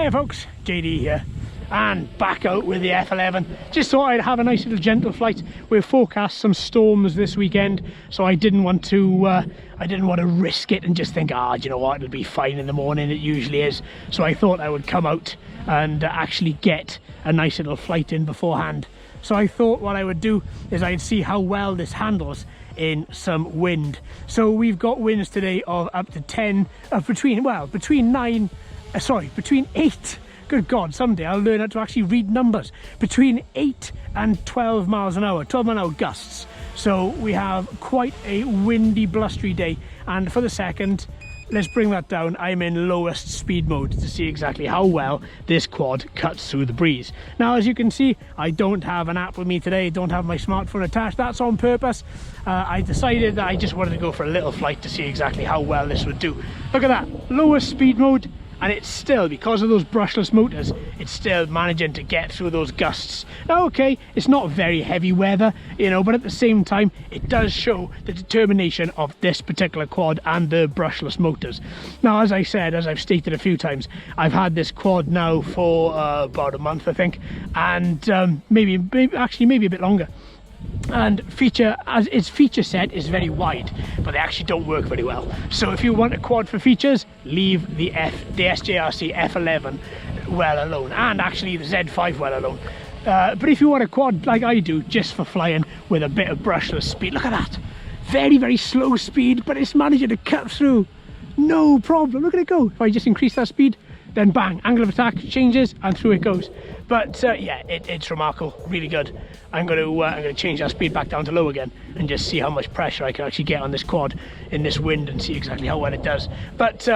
Hiya folks, JD here, and back out with the F11. Just thought I'd have a nice little gentle flight. We've forecast some storms this weekend, so I didn't want to risk it and just think, do you know what, it'll be fine in the morning. It usually is. So I thought I would come out and actually get a nice little flight in beforehand. So I thought what I would do is I'd see how well this handles in some wind. So we've got winds today of up to 10, between 8, good God, someday I'll learn how to actually read numbers, between 8 and 12 miles an hour, 12 mile an hour gusts. So we have quite a windy, blustery day. And for the second, let's bring that down. I'm in lowest speed mode to see exactly how well this quad cuts through the breeze. Now, as you can see, I don't have an app with me today, don't have my smartphone attached. That's on purpose. I decided that I just wanted to go for a little flight to see exactly how well this would do. Look at that, lowest speed mode, and it's still, because of those brushless motors, it's still managing to get through those gusts. Now, okay, it's not very heavy weather, you know, but at the same time, it does show the determination of this particular quad and the brushless motors. Now, as I said, as I've stated a few times, I've had this quad now for about a month, I think, and maybe a bit longer. And its feature set is very wide, but they actually don't work very well. So if you want a quad for features, leave the SJRC F11 well alone, and actually the Z5 well alone. But if you want a quad like I do, just for flying with a bit of brushless speed, look at that, very, very slow speed, but it's managing to cut through, no problem. Look at it go. If I just increase that speed, then bang, angle of attack changes and through it goes. But yeah, it's remarkable, really good. I'm going to change that speed back down to low again and just see how much pressure I can actually get on this quad in this wind and see exactly how well it does. But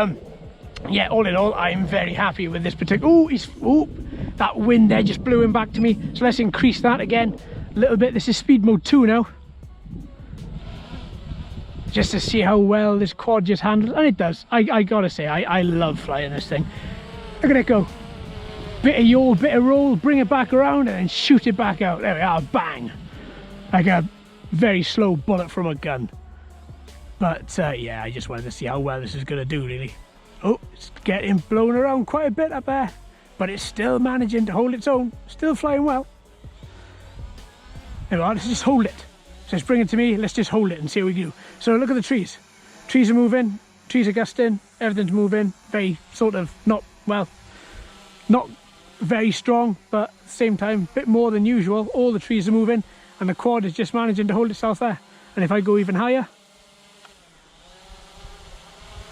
yeah, all in all, I'm very happy with this particular. That wind there just blew him back to me. So let's increase that again a little bit. This is speed mode 2 now, just to see how well this quad just handles, and it does. I gotta say, I love flying this thing. Look at it go. Bit of yaw, bit of roll, bring it back around and then shoot it back out. There we are, bang. Like a very slow bullet from a gun. But yeah, I just wanted to see how well this is going to do, really. Oh, it's getting blown around quite a bit up there, but it's still managing to hold its own, still flying well. There we are, let's just hold it. So let's bring it to me, let's just hold it and see how we do. So look at the trees. Trees are moving, trees are gusting, everything's moving. Very sort of, not very strong, but at the same time a bit more than usual. All the trees are moving and the quad is just managing to hold itself there. And if I go even higher,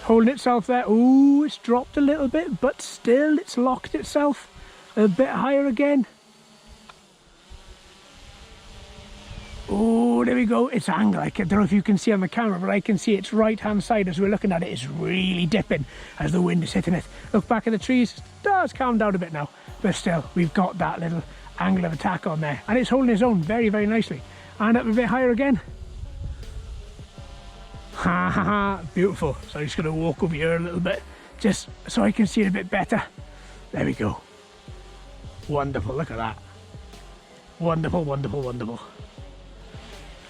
holding itself there. Oh, it's dropped a little bit, but still it's locked itself a bit higher again. Oh, there we go. It's angled. I don't know if you can see on the camera, but I can see its right hand side as we're looking at it. It's really dipping as the wind is hitting it. Look back at the trees. It's calmed down a bit now, but still we've got that little angle of attack on there, and it's holding its own very, very nicely. And up a bit higher again. Ha ha ha, beautiful. So I'm just going to walk over here a little bit just so I can see it a bit better. There we go. Wonderful, look at that. Wonderful, wonderful, wonderful.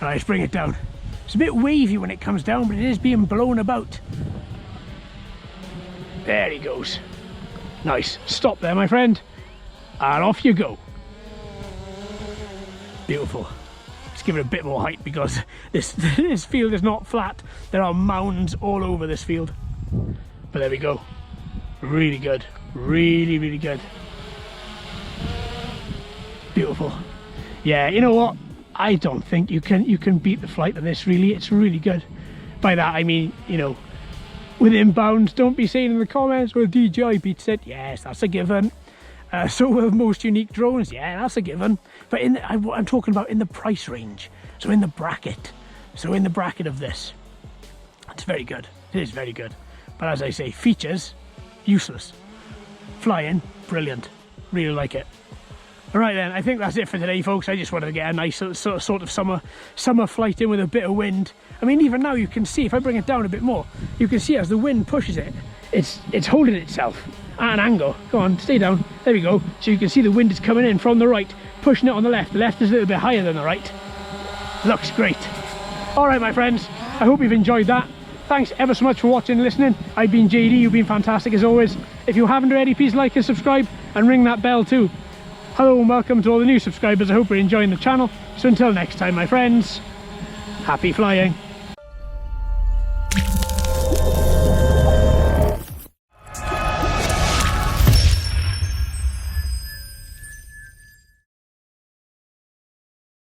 Alright, let's bring it down. It's a bit wavy when it comes down, but it is being blown about. There he goes. Nice. Stop there, my friend. And off you go. Beautiful. Let's give it a bit more height because this field is not flat. There are mounds all over this field. But there we go. Really good. Really, really good. Beautiful. Yeah, you know what? I don't think you can beat the flight of this, really. It's really good. By that I mean, you know, within bounds. Don't be saying in the comments, well, DJI beats it. Yes, that's a given. So will most unique drones. Yeah, that's a given. But I'm talking about in the price range. So in the bracket. So in the bracket of this. It's very good. It is very good. But as I say, features, useless. Flying, brilliant. Really like it. Alright then, I think that's it for today, folks. I just wanted to get a nice sort of summer flight in with a bit of wind. I mean, even now you can see, if I bring it down a bit more, you can see as the wind pushes it, it's holding itself at an angle. Go on, stay down. There we go. So you can see the wind is coming in from the right, pushing it on the left. The left is a little bit higher than the right. Looks great. Alright, my friends, I hope you've enjoyed that. thanks ever so much for watching and listening. I've been JD, you've been fantastic as always. If you haven't already, please like and subscribe and ring that bell too. Hello and welcome to all the new subscribers. I hope you're enjoying the channel. So until next time, my friends, happy flying.